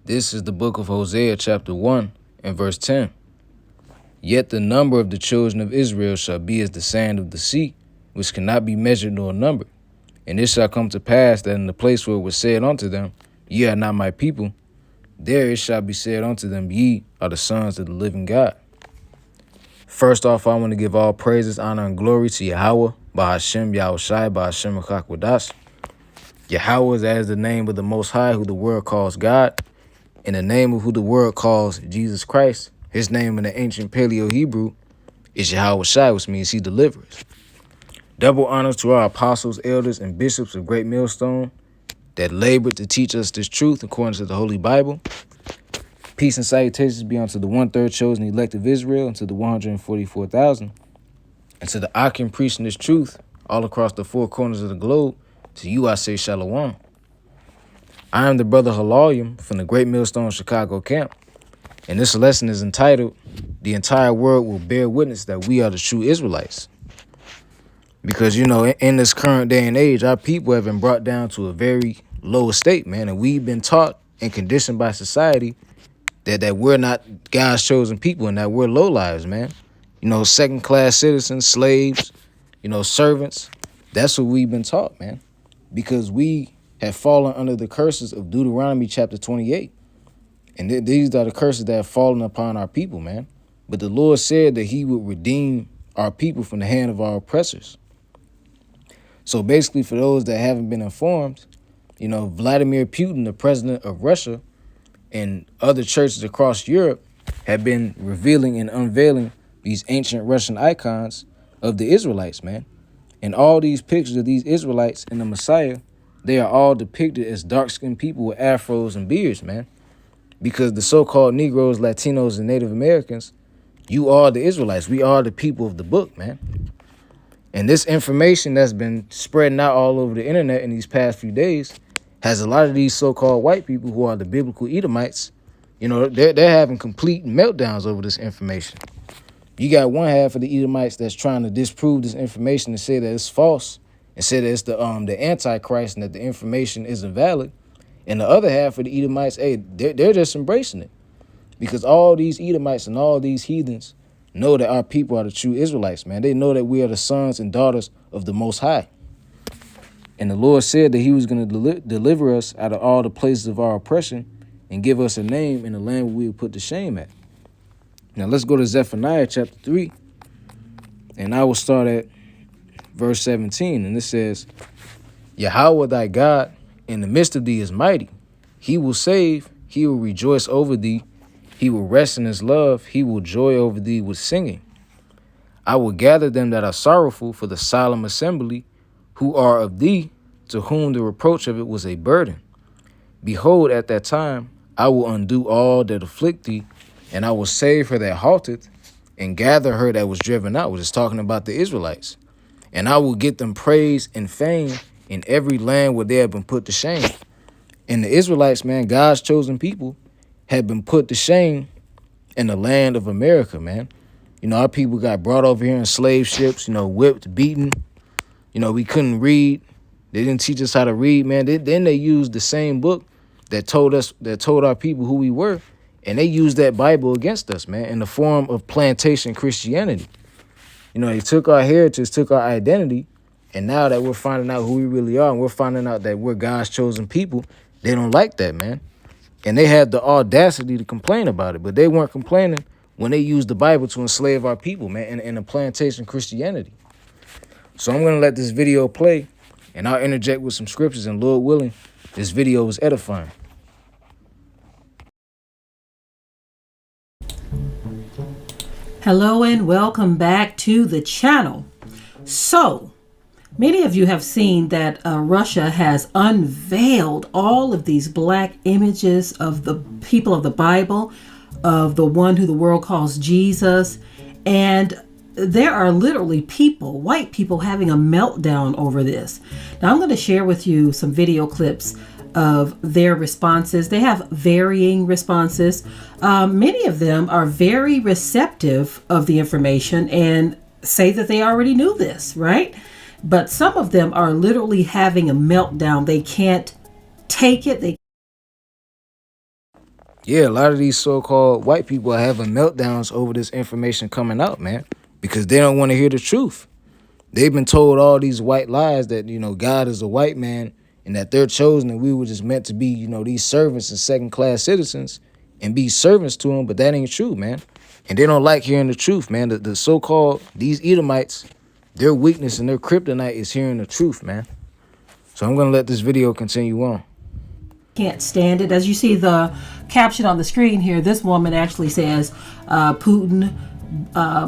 This is the book of Hosea, chapter 1, and verse 10. Yet the number of the children of Israel shall be as the sand of the sea, which cannot be measured nor numbered. And it shall come to pass that in the place where it was said unto them, Ye are not my people, there it shall be said unto them, Ye are the sons of the living God. First off, I want to give all praises, honor, and glory to Yahweh, Bahashem Yahushai, Bahashem Chakwadas. Yahweh is as the name of the Most High, who the world calls God, and the name of who the world calls Jesus Christ. His name in the ancient Paleo-Hebrew is Yahweh Shai, which means he delivers. Double honors to our apostles, elders, and bishops of Great Millstone that labored to teach us this truth according to the Holy Bible. Peace and salutations be unto the 1/3 chosen elect of Israel, and to the 144,000, and to the Akim preaching this truth all across the four corners of the globe. To you I say Shalom. I am the brother Halalium from the Great Millstone Chicago camp, and this lesson is entitled, The Entire World Will Bear Witness That We Are the True Israelites. Because, in this current day and age, our people have been brought down to a very low estate, man, and we've been taught and conditioned by society that we're not God's chosen people and that we're lowlives, man. Second-class citizens, slaves, servants. That's what we've been taught, man, because we have fallen under the curses of Deuteronomy chapter 28. And these are the curses that have fallen upon our people, man. But the Lord said that he would redeem our people from the hand of our oppressors. So basically, for those that haven't been informed, Vladimir Putin, the president of Russia, and other churches across Europe have been revealing and unveiling these ancient Russian icons of the Israelites, man. And all these pictures of these Israelites and the Messiah, they are all depicted as dark-skinned people with afros and beards, man. Because the so-called Negroes, Latinos, and Native Americans, you are the Israelites. We are the people of the book, man. And this information that's been spreading out all over the internet in these past few days has a lot of these so-called white people who are the biblical Edomites, they're having complete meltdowns over this information. You got one half of the Edomites that's trying to disprove this information and say that it's false and say that it's the Antichrist and that the information isn't valid. And the other half of the Edomites, hey, they're just embracing it. Because all these Edomites and all these heathens know that our people are the true Israelites, man. They know that we are the sons and daughters of the Most High. And the Lord said that he was going to deliver us out of all the places of our oppression and give us a name in the land where we would put to shame at. Now let's go to Zephaniah chapter 3. And I will start at verse 17. And it says, Yahweh thy God in the midst of thee is mighty. He will save. He will rejoice over thee. He will rest in his love. He will joy over thee with singing. I will gather them that are sorrowful for the solemn assembly, who are of thee, to whom the reproach of it was a burden. Behold, at that time I will undo all that afflict thee, and I will save her that halteth, and gather her that was driven out. Which is talking about the Israelites. And I will get them praise and fame in every land where they have been put to shame. And the Israelites, man, God's chosen people, have been put to shame in the land of America, man. Our people got brought over here in slave ships, whipped, beaten. We couldn't read. They didn't teach us how to read, man. Then they used the same book that told our people who we were, and they used that Bible against us, man, in the form of plantation Christianity. They took our heritage, took our identity, and now that we're finding out who we really are, and we're finding out that we're God's chosen people, they don't like that, man. And they had the audacity to complain about it, but they weren't complaining when they used the Bible to enslave our people, man, in a plantation Christianity. So I'm going to let this video play, and I'll interject with some scriptures, and Lord willing, this video is edifying. Hello and welcome back to the channel. So, many of you have seen that Russia has unveiled all of these black images of the people of the Bible, of the one who the world calls Jesus, and there are literally people, white people, having a meltdown over this. Now, I'm going to share with you some video clips of their responses. They have varying responses. Many of them are very receptive of the information and say that they already knew this, right? But some of them are literally having a meltdown. They can't take it. Yeah, a lot of these so-called white people are having meltdowns over this information coming out, man, because they don't want to hear the truth. They've been told all these white lies that, God is a white man and that they're chosen and we were just meant to be, these servants and second-class citizens and be servants to him, but that ain't true, man. And they don't like hearing the truth, man. The so-called, these Edomites, their weakness and their kryptonite is hearing the truth, man. So I'm going to let this video continue on. Can't stand it. As you see the caption on the screen here, this woman actually says Putin,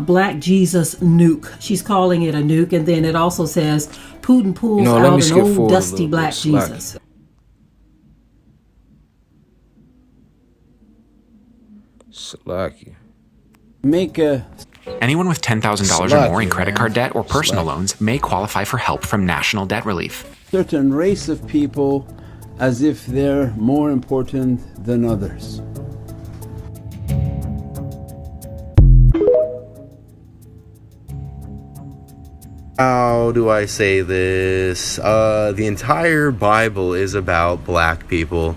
Black Jesus nuke. She's calling it a nuke, and then it also says Putin pulls out an old dusty Black Jesus. Salaki. Anyone with $10,000 or more in credit card debt or personal loans may qualify for help from National Debt Relief. Certain race of people as if they're more important than others. How do I say this? The entire Bible is about black people.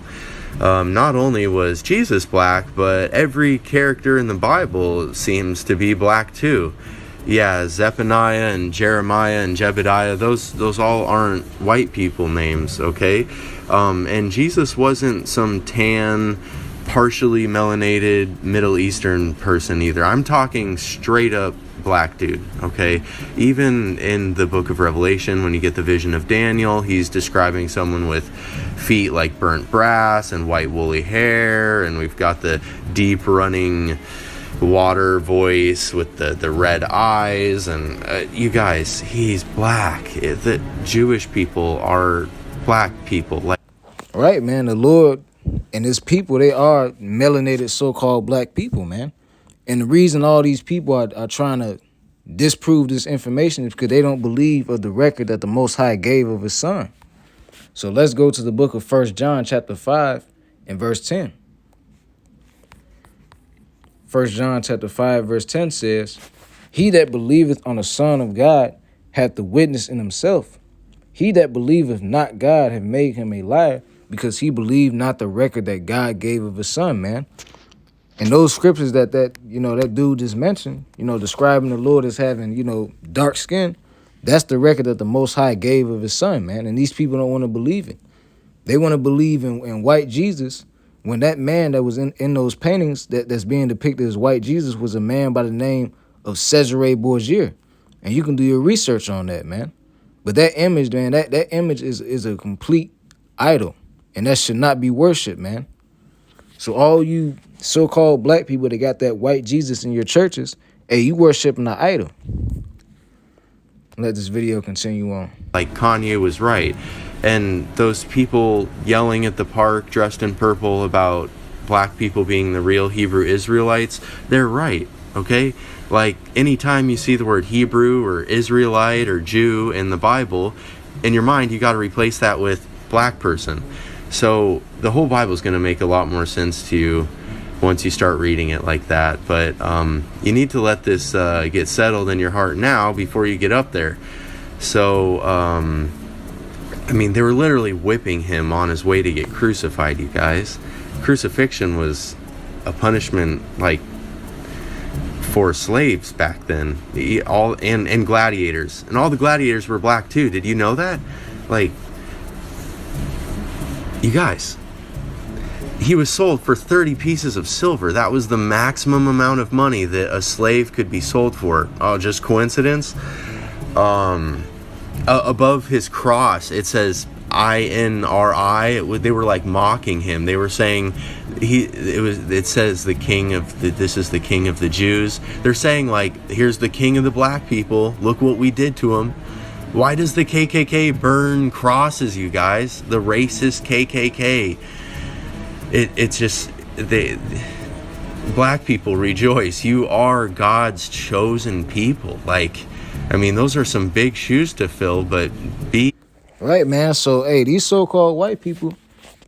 Not only was Jesus black, but every character in the Bible seems to be black too. Yeah, Zephaniah and Jeremiah and Jebediah, those all aren't white people names, okay? And Jesus wasn't some tan, partially melanated Middle Eastern person either. I'm talking straight up black dude, okay? Even in the book of Revelation, when you get the vision of Daniel, he's describing someone with feet like burnt brass and white woolly hair, and we've got the deep running water voice with the red eyes, and you guys, he's black. The Jewish people are black people. Right, man. The Lord and his people, they are melanated so-called black people, man. And the reason all these people are trying to disprove this information is because they don't believe of the record that the Most High gave of his son. So let's go to the book of 1 John chapter 5 and verse 10. 1 John chapter 5 verse 10 says, "He that believeth on the Son of God hath the witness in himself. He that believeth not God hath made him a liar, because he believed not the record that God gave of his son," man. And those scriptures that dude just mentioned, describing the Lord as having, dark skin, that's the record that the Most High gave of his son, man. And these people don't want to believe it. They want to believe in white Jesus, when that man that was in those paintings that's being depicted as white Jesus was a man by the name of Cesare Borgia. And you can do your research on that, man. But that image, man, that image is a complete idol. And that should not be worshipped, man. So all you so-called black people that got that white Jesus in your churches, hey, you worshiping an idol. Let this video continue on. Like Kanye was right. And those people yelling at the park dressed in purple about black people being the real Hebrew Israelites, they're right, okay? Like, anytime you see the word Hebrew or Israelite or Jew in the Bible, in your mind, you got to replace that with black person. So the whole Bible is going to make a lot more sense to you once you start reading it like that. But you need to let this get settled in your heart now before you get up there. So, they were literally whipping him on his way to get crucified, you guys. Crucifixion was a punishment, like, for slaves back then. And gladiators. And all the gladiators were black, too. Did you know that? Like, you guys, he was sold for 30 pieces of silver. That was the maximum amount of money that a slave could be sold for. Oh, just coincidence? Above his cross, it says INRI. They were like mocking him. They were saying it says this is the king of the Jews. They're saying, like, here's the king of the black people. Look what we did to him. Why does the KKK burn crosses, you guys? The racist KKK. It's just, black people rejoice. You are God's chosen people. Like, those are some big shoes to fill, but Right, man. So, hey, these so-called white people,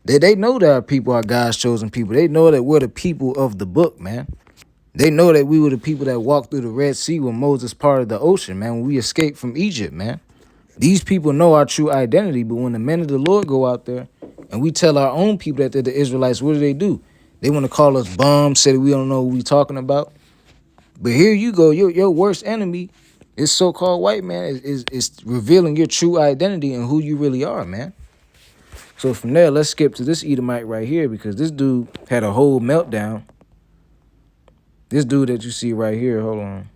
they know that our people are God's chosen people. They know that we're the people of the book, man. They know that we were the people that walked through the Red Sea when Moses parted the ocean, man, when we escaped from Egypt, man. These people know our true identity, but when the men of the Lord go out there and we tell our own people that they're the Israelites, what do? They want to call us bums, say that we don't know what we talking about. But here you go, your worst enemy is so-called white man is revealing your true identity and who you really are, man. So from there, let's skip to this Edomite right here, because this dude had a whole meltdown. This dude that you see right here, hold on.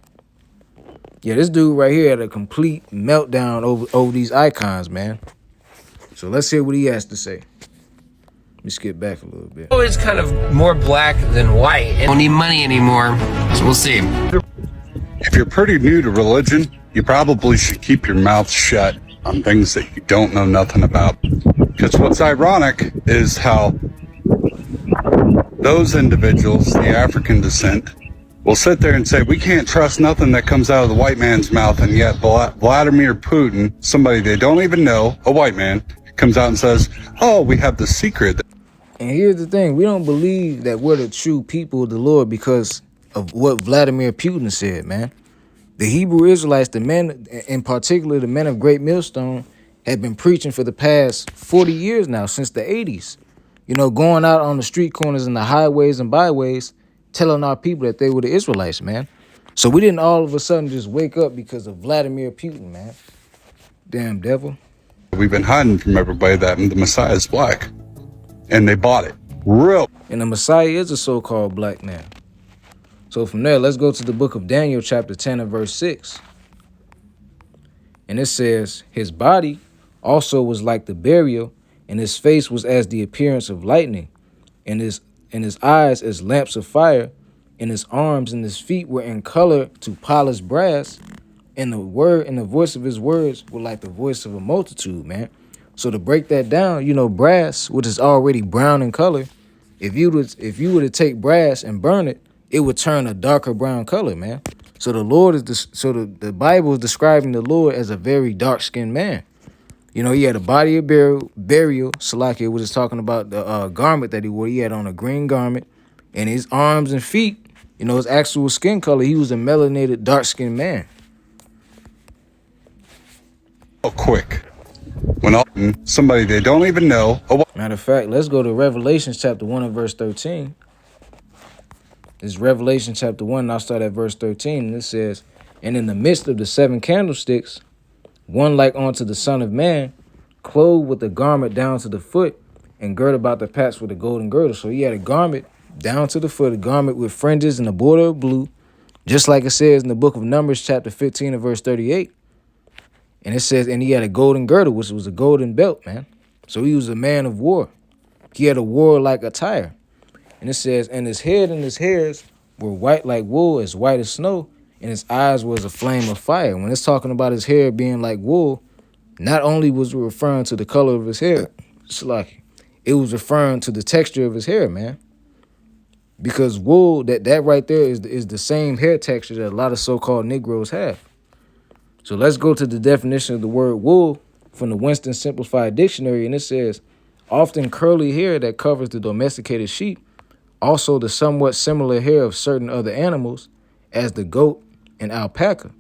Yeah, this dude right here had a complete meltdown over these icons, man. So let's hear what he has to say. Let me skip back a little bit. Always kind of more black than white. And don't need money anymore, so we'll see. If you're pretty new to religion, you probably should keep your mouth shut on things that you don't know nothing about. Because what's ironic is how those individuals, the African descent, will sit there and say, we can't trust nothing that comes out of the white man's mouth, and yet Vladimir Putin, somebody they don't even know, a white man, comes out and says, oh, we have the secret. And here's the thing. We don't believe that we're the true people of the Lord because of what Vladimir Putin said, man. The Hebrew Israelites, the men, in particular, the men of Great Millstone, have been preaching for the past 40 years now, since the 80s. You know, going out on the street corners and the highways and byways, telling our people that they were the Israelites, man. So we didn't all of a sudden just wake up because of Vladimir Putin, man. Damn devil. We've been hiding from everybody that the Messiah is black. And they bought it. Real. And the Messiah is a so-called black man. So from there, let's go to the book of Daniel, chapter 10 and verse 6. And it says, his body also was like the burial, and his face was as the appearance of lightning, and his eyes as lamps of fire, and his arms and his feet were in color to polished brass, and the voice of his words were like the voice of a multitude, man. So to break that down, you know, brass, which is already brown in color, if you were to take brass and burn it, it would turn a darker brown color, man. So the Bible is describing the Lord as a very dark-skinned man. You know, he had a body of burial. Salakia was just talking about the garment that he wore. He had on a green garment, and his arms and feet, you know, his actual skin color, he was a melanated, dark-skinned man. Quick. When somebody they don't even know. Matter of fact, let's go to Revelation chapter 1 and verse 13. It's Revelation chapter 1, and I'll start at verse 13. And it says, and in the midst of the 7 candlesticks, one like unto the Son of Man, clothed with a garment down to the foot, and girt about the paps with a golden girdle. So he had a garment down to the foot, a garment with fringes and a border of blue, just like it says in the book of Numbers chapter 15 and verse 38. And it says, and he had a golden girdle, which was a golden belt, man. So he was a man of war. He had a warlike attire. And it says, and his head and his hairs were white like wool, as white as snow, and his eyes was a flame of fire. When it's talking about his hair being like wool, not only was it referring to the color of his hair, it was referring to the texture of his hair, man. Because wool, that right there is the same hair texture that a lot of so-called Negroes have. So let's go to the definition of the word wool from the Winston Simplified Dictionary, and it says, often curly hair that covers the domesticated sheep, also the somewhat similar hair of certain other animals, as the goat and alpaca.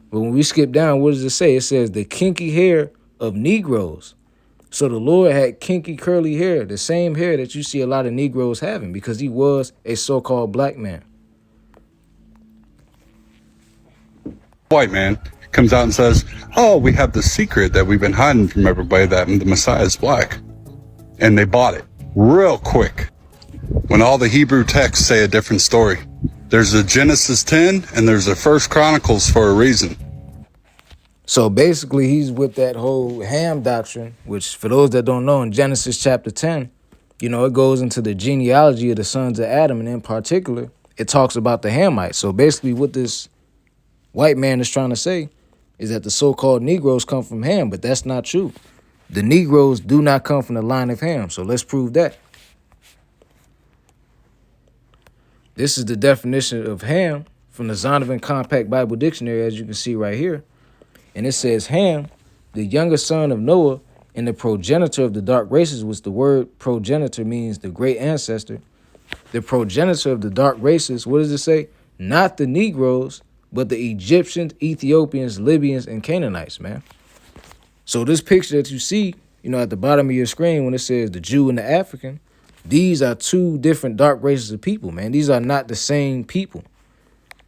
But when we skip down, what does it say? It says the kinky hair of Negroes. So the Lord had kinky curly hair, the same hair that you see a lot of Negroes having, because he was a so-called black man. White man comes out and says, oh, we have the secret that we've been hiding from everybody that the Messiah is black. And they bought it real quick. When all the Hebrew texts say a different story. There's a Genesis 10 and there's a First Chronicles for a reason. So basically he's with that whole Ham doctrine, which for those that don't know, in Genesis chapter 10, you know, it goes into the genealogy of the sons of Adam, and in particular, it talks about the Hamites. So basically what this white man is trying to say is that the so-called Negroes come from Ham, but that's not true. The Negroes do not come from the line of Ham, so let's prove that. This is the definition of Ham from the Zondervan Compact Bible Dictionary, as you can see right here. And it says, Ham, the younger son of Noah and the progenitor of the dark races, which the word progenitor means the great ancestor. The progenitor of the dark races, what does it say? Not the Negroes, but the Egyptians, Ethiopians, Libyans, and Canaanites, man. So this picture that you see, you know, at the bottom of your screen when it says the Jew and the African, These are two different dark races of people, man. These are not the same people.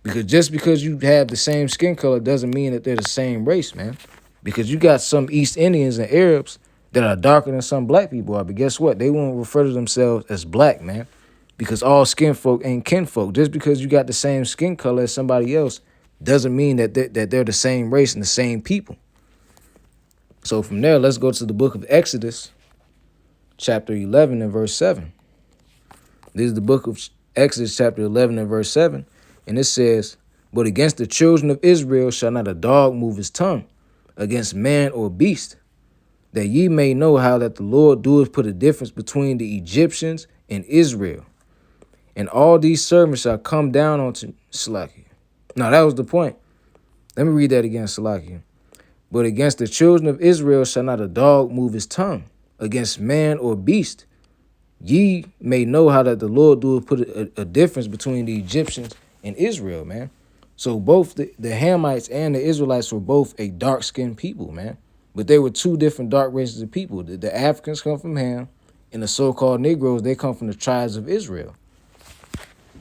Because just because you have the same skin color doesn't mean that they're the same race, man. Because you got some East Indians and Arabs that are darker than some black people are. But guess what? They won't refer to themselves as black, man. Because all skin folk ain't kinfolk. Just because you got the same skin color as somebody else doesn't mean that they're the same race and the same people. So from there, let's go to the book of Exodus, chapter 11 and verse 7. This is the book of Exodus, chapter 11 and verse 7. And it says, "But against the children of Israel shall not a dog move his tongue against man or beast, that ye may know how that the Lord doeth put a difference between the Egyptians and Israel. And all these servants shall come down unto Salakia." Now, that was the point. Let me read that again, Salakia. "But against the children of Israel shall not a dog move his tongue against man or beast. Ye may know how that the Lord doeth put a difference between the Egyptians and Israel," man. So both the Hamites and the Israelites were both a dark-skinned people, man. But they were two different dark races of people. The Africans come from Ham, and the so-called Negroes, they come from the tribes of Israel.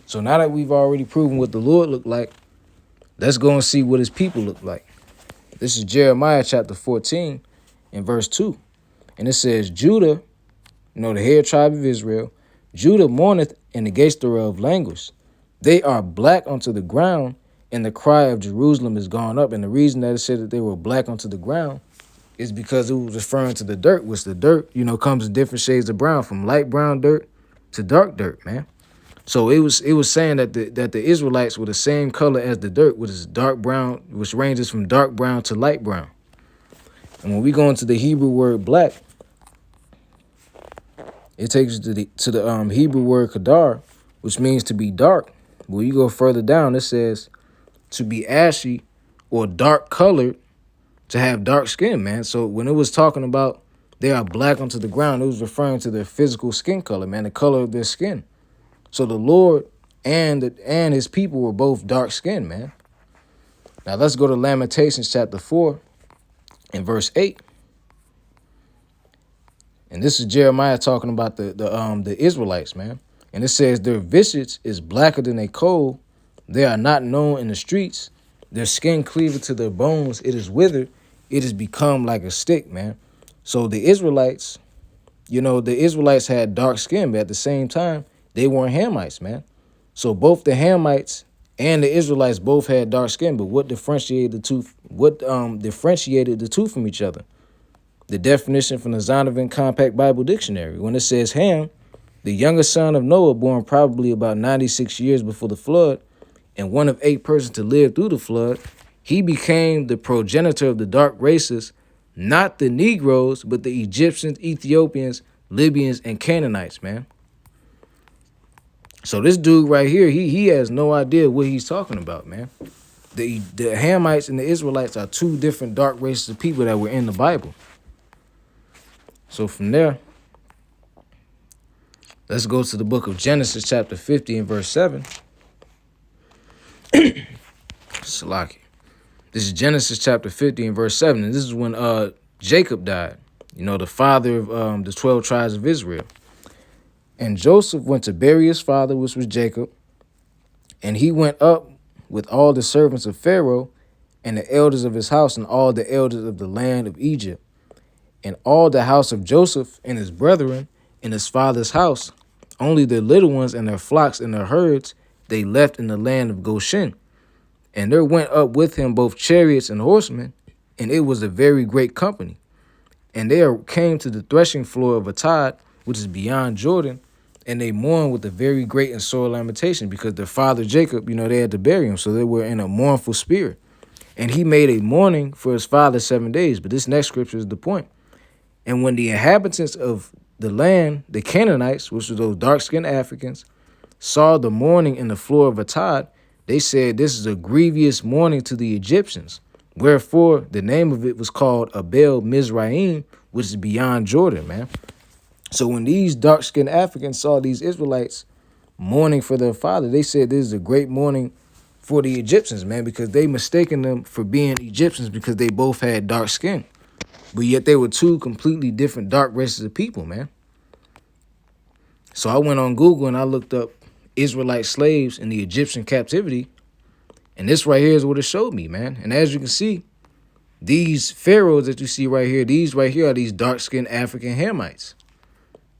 So now that we've already proven what the Lord looked like, let's go and see what his people look like. This is Jeremiah chapter 14 and verse 2. And it says, "Judah," the head tribe of Israel, "Judah mourneth, and the gates thereof languish. They are black unto the ground, and the cry of Jerusalem is gone up." And the reason that it said that they were black unto the ground is because it was referring to the dirt, which the dirt, comes in different shades of brown, from light brown dirt to dark dirt, man. So it was saying that the Israelites were the same color as the dirt, which is dark brown, which ranges from dark brown to light brown. And when we go into the Hebrew word black, it takes us to the Hebrew word kadar, which means to be dark. When you go further down, it says to be ashy or dark colored, to have dark skin, man. So when it was talking about they are black unto the ground, it was referring to their physical skin color, man, the color of their skin. So the Lord and his people were both dark skinned, man. Now let's go to Lamentations chapter 4 and verse 8. And this is Jeremiah talking about the Israelites, man. And it says, "Their visage is blacker than a coal. They are not known in the streets. Their skin cleaveth to their bones. It is withered. It has become like a stick," man. So the Israelites, the Israelites had dark skin, but at the same time, they weren't Hamites, man. So both the Hamites and the Israelites both had dark skin, but what differentiated the two? Differentiated the two from each other? The definition from the Zondervan Compact Bible Dictionary. When it says Ham, the youngest son of Noah, born probably about 96 years before the flood, and one of 8 persons to live through the flood, he became the progenitor of the dark races, not the Negroes, but the Egyptians, Ethiopians, Libyans, and Canaanites, man. So this dude right here, he has no idea what he's talking about, man. The Hamites and the Israelites are two different dark races of people that were in the Bible. So from there, let's go to the book of Genesis chapter 50 and verse 7. Salaki. This is Genesis chapter 50 and verse 7. And this is when Jacob died, the father of the 12 tribes of Israel. "And Joseph went to bury his father, which was Jacob. And he went up with all the servants of Pharaoh and the elders of his house and all the elders of the land of Egypt. And all the house of Joseph and his brethren in his father's house, only their little ones and their flocks and their herds, they left in the land of Goshen. And there went up with him both chariots and horsemen, and it was a very great company. And they came to the threshing floor of Atad, which is beyond Jordan, and they mourned with a very great and sore lamentation, because their father Jacob, they had to bury him, so they were in a mournful spirit. And he made a mourning for his father 7 days." But this next scripture is the point. "And when the inhabitants of the land, the Canaanites, which were those dark-skinned Africans, saw the mourning in the floor of Atad, they said, This is a grievous mourning to the Egyptians. Wherefore the name of it was called Abel Mizraim, which is beyond Jordan," man. So when these dark-skinned Africans saw these Israelites mourning for their father, they said this is a great mourning for the Egyptians, man, because they mistaken them for being Egyptians because they both had dark skin. But yet they were two completely different dark races of people, man. So I went on Google and I looked up Israelite slaves in the Egyptian captivity. And this right here is what it showed me, man. And as you can see, these pharaohs that you see right here, these right here are these dark-skinned African Hamites.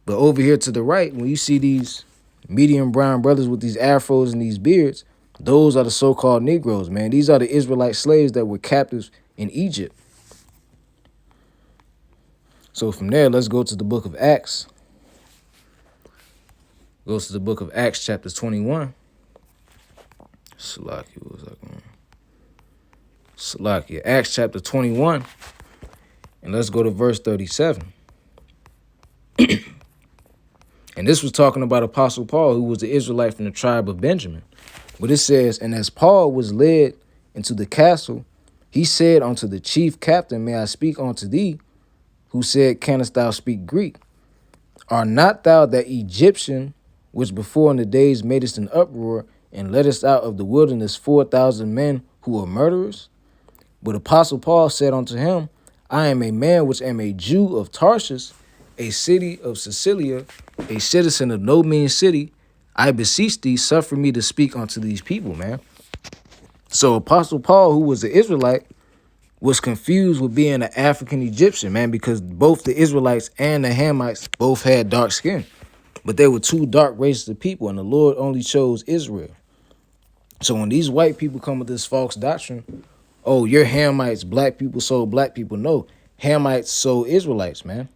But over here to the right, when you see these medium brown brothers with these afros and these beards, those are the so-called Negroes, man. These are the Israelite slaves that were captives in Egypt. So from there, let's go to the book of Acts. Goes to the book of Acts, chapter 21. Salakia, Acts chapter 21. And let's go to verse 37. And this was talking about Apostle Paul, who was the Israelite from the tribe of Benjamin. But it says, and as Paul was led into the castle, he said unto the chief captain, May I speak unto thee? Who said, Canst thou speak Greek? Art not thou that Egyptian, which before in the days madest an uproar, and leddest out of the wilderness 4,000 men who were murderers? But Apostle Paul said unto him, I am a man which am a Jew of Tarshish, a city of Cilicia, a citizen of no mean city. I beseech thee, suffer me to speak unto these people, man. So Apostle Paul, who was an Israelite, was confused with being an African Egyptian, man, because both the Israelites and the Hamites both had dark skin. But they were two dark races of people, and the Lord only chose Israel. So when these white people come with this false doctrine, oh, you're Hamites, black people sold black people. No, Hamites sold Israelites, man.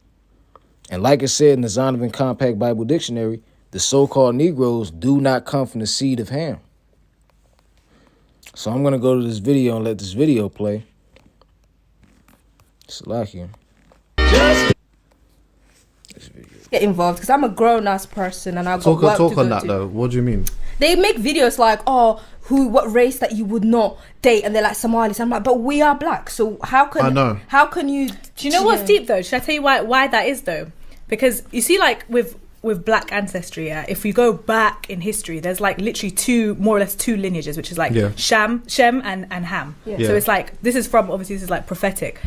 And like it said in the Zonovan Compact Bible Dictionary, the so-called Negroes do not come from the seed of Ham. So I'm going to go to this video and let this video play. Salakia. Get involved because I'm a grown-ass person and I've got work to talk go on that to. though. What do you mean? They make videos like, oh, what race that you would not date, and they're like Somalis. I'm like, but we are black, so how can you? Do you know what's deep though? Should I tell you why that is though? Because you see, like with black ancestry, if we go back in history, there's like literally more or less two lineages, which is like Shem and Ham. Yeah. So it's like this is like prophetic.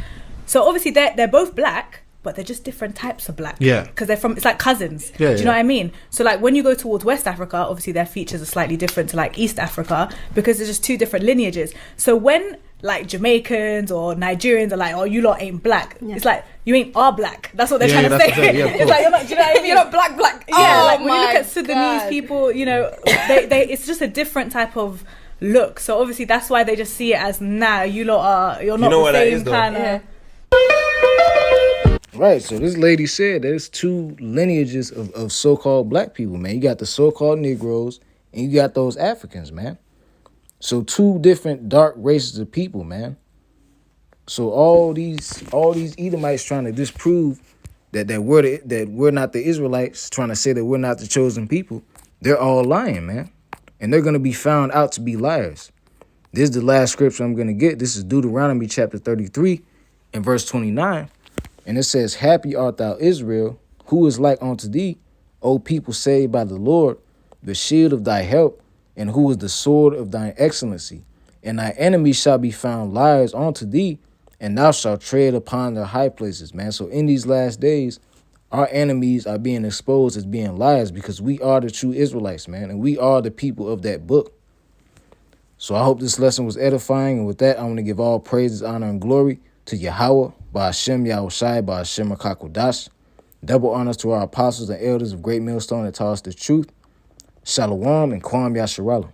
So obviously they're both black, but they're just different types of black. Yeah. Because it's like cousins. Yeah, do you know what I mean? So like when you go towards West Africa, obviously their features are slightly different to like East Africa because there's just two different lineages. So when like Jamaicans or Nigerians are like, oh, you lot ain't black. Yeah. It's like, you ain't are black. That's what they're trying to say. It's like, you're not, do you know what I mean? You're not black. Yeah, like when you look at Sudanese people, you know, they it's just a different type of look. So obviously that's why they just see it as, nah, you're not the same kind of... Right, so this lady said there's two lineages of so-called black people, man. You got the so-called Negroes and you got those Africans, man. So two different dark races of people, man. So all these Edomites trying to disprove that we're not the Israelites, trying to say that we're not the chosen people, they're all lying, man. And they're going to be found out to be liars. This is the last scripture I'm going to get. This is Deuteronomy chapter 33 and verse 29. And it says, Happy art thou, Israel, who is like unto thee, O people saved by the Lord, the shield of thy help, and who is the sword of thine excellency. And thy enemies shall be found liars unto thee, and thou shalt tread upon their high places, man. So in these last days, our enemies are being exposed as being liars because we are the true Israelites, man, and we are the people of that book. So I hope this lesson was edifying, and with that, I want to give all praises, honor, and glory to Yahweh, Ba'ashem Yahushai, Ba'ashem HaKakodash. Double honors to our apostles and elders of Great Millstone that taught us the truth. Shalom and Kwam Yasharallah.